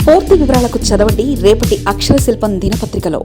పూర్తి వివరాలకు చదవండి రేపటి అక్షర శిల్పం దినపత్రికలో.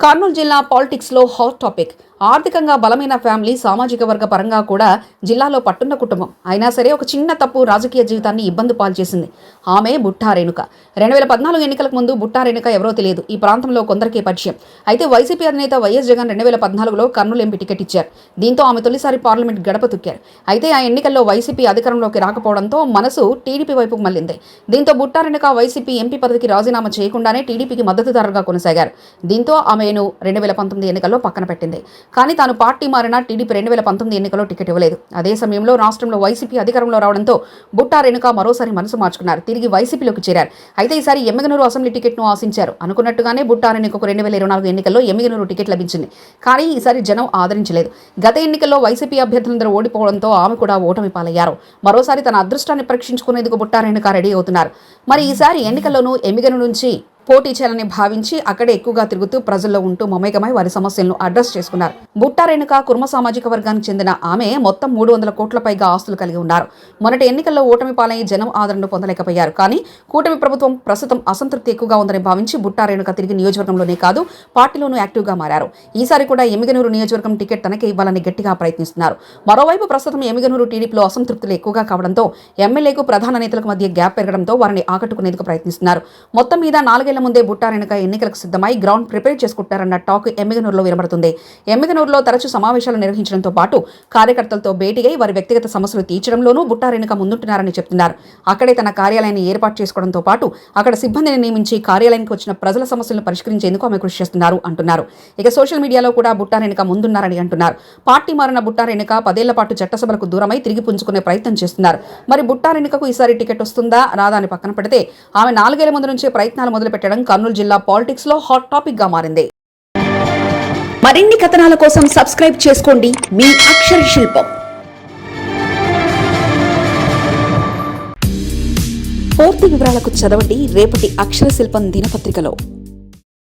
కర్నూలు జిల్లా పాలిటిక్స్ లో హాట్ టాపిక్. ఆర్థికంగా బలమైన ఫ్యామిలీ, సామాజిక వర్గ పరంగా కూడా జిల్లాలో పట్టున్న కుటుంబం. అయినా సరే ఒక చిన్న తప్పు రాజకీయ జీవితాన్ని ఇబ్బంది పాలు చేసింది. ఆమె బుట్టా రేణుక. 2014 ఎన్నికలకు ముందు బుట్టా రేణుక ఎవరో తెలియదు. ఈ ప్రాంతంలో కొందరికే పరిచయం. అయితే వైసీపీ అధినేత వైఎస్ జగన్ 2014లో కర్నూలు ఎంపీ టికెట్ ఇచ్చారు. దీంతో ఆమె తొలిసారి పార్లమెంట్ గడప తొక్కారు. అయితే ఆ ఎన్నికల్లో వైసీపీ అధికారంలోకి రాకపోవడంతో మనసు టీడీపీ వైపుకు మళ్లింది. దీంతో బుట్టా రేణుక వైసీపీ ఎంపీ పదవికి రాజీనామా చేయకుండానే టీడీపీకి మద్దతుదారుగా కొనసాగారు. దీంతో ఆమెను 2019 ఎన్నికల్లో పక్కన పెట్టింది. కానీ తాను పార్టీ మారినా టీడీపీ 2019 ఎన్నికల్లో టికెట్ ఇవ్వలేదు. అదే సమయంలో రాష్ట్రంలో వైసీపీ అధికారంలో రావడంతో బుట్టా రేణుక మరోసారి మనసు మార్చుకున్నారు. తిరిగి వైసీపీలోకి చేరారు. అయితే ఈసారి ఎమ్మిగనూరు అసెంబ్లీ టికెట్ను ఆశించారు. అనుకున్నట్టుగానే బుట్టా రేణుకకు 2024 ఎన్నికల్లో ఎమ్మిగనూరు టికెట్ లభించింది. కానీ ఈసారి జనం ఆదరించలేదు. గత ఎన్నికల్లో వైసీపీ అభ్యర్థులందరూ ఓడిపోవడంతో ఆమె కూడా ఓటమి పాలయ్యారు. మరోసారి తన అదృష్టాన్ని పరీక్షించుకునేందుకు బుట్టా రేణుక రెడీ అవుతున్నారు. మరి ఈసారి ఎన్నికల్లోనూ ఎమ్మిగనూరు నుంచి పోటీ చేయాలని భావించి అక్కడే ఎక్కువగా తిరుగుతూ ప్రజల్లో ఉంటూ మమేకమై వారి సమస్యలను అడ్రస్ చేసుకున్నారు. బుట్టా రేణుక కుర్మ సామాజిక వర్గానికి చెందిన ఆమె మొత్తం 300 కోట్ల పైగా ఆస్తులు కలిగి ఉన్నారు. మొన్నటి ఎన్నికల్లో ఓటమి పాలై జనం ఆదరణ పొందలేకపోయారు. కానీ కూటమి ప్రభుత్వం ప్రస్తుతం అసంతృప్తి ఎక్కువగా ఉందని భావించి బుట్టా రేణుక తిరిగి నియోజకవర్గంలోనే కాదు పార్టీలోనూ యాక్టివ్గా మారారు. ఈసారి కూడా ఎమ్మిగనూరు నియోజకవర్గం టికెట్ తనకే ఇవ్వాలని గట్టిగా ప్రయత్నిస్తున్నారు. మరోవైపు ప్రస్తుతం ఎమ్మిగనూరు టీడీపీలో అసంతృప్తులు ఎక్కువగా కావడంతో ఎమ్మెల్యేకు ప్రధాన నేతలకు మధ్య గ్యాప్ పెరగడంతో వారిని ఆకట్టుకునేందుకు ప్రయత్నిస్తున్నారు. మొత్తం మీద 4 ఏళ్ల ముందే బుట్టా రేణుక ఎన్నికలకు సిద్ధమై గ్రౌండ్ ప్రిపేర్ చేసుకుంటారన్న టాక్ ఎమ్మిగనూరులో వినబడుతుంది. ఎమ్మిగనూరులో తరచూ సమావేశాలు నిర్వహించడంతో పాటు కార్యకర్తలతో భేటీగై వారి వ్యక్తిగత సమస్యలు తీర్చడంలోనూ బుట్టా రేణుక ముందుంటున్నారని చెప్తున్నారు. అక్కడే తన కార్యాలయాన్ని ఏర్పాటు చేసుకోవడంతో పాటు అక్కడ సిబ్బందిని నియమించి కార్యాలయానికి వచ్చిన ప్రజల సమస్యలను పరిష్కరించేందుకు ఆమె కృషి చేస్తున్నారు అంటున్నారు. ఇక సోషల్ మీడియాలో కూడా బుట్టా రేణుక ముందున్నారని అంటున్నారు. పార్టీ మారిన బుట్టా రేణుక 10 ఏళ్ల పాటు చట్టసభలకు దూరమై తిరిగి పుంజుకునే ప్రయత్నం చేస్తున్నారు. మరి బుట్టా రేణుకకు ఈసారి టికెట్ వస్తుందా రాదా అని పక్కన పెడితే ఆమె 4 ఏళ్ల ముందు నుంచే ప్రయత్నాలు మొదలుపెట్టడం కర్నూలు జిల్లా పాలిటిక్స్ లో హాట్ టాపిక్ గా మారింది. మరిన్ని కథనాల కోసం సబ్స్క్రైబ్ చేసుకోండి మీ అక్షర శిల్పం. పూర్తి వివరాలకు చదవండి రేపటి అక్షర శిల్పం దినపత్రికలో.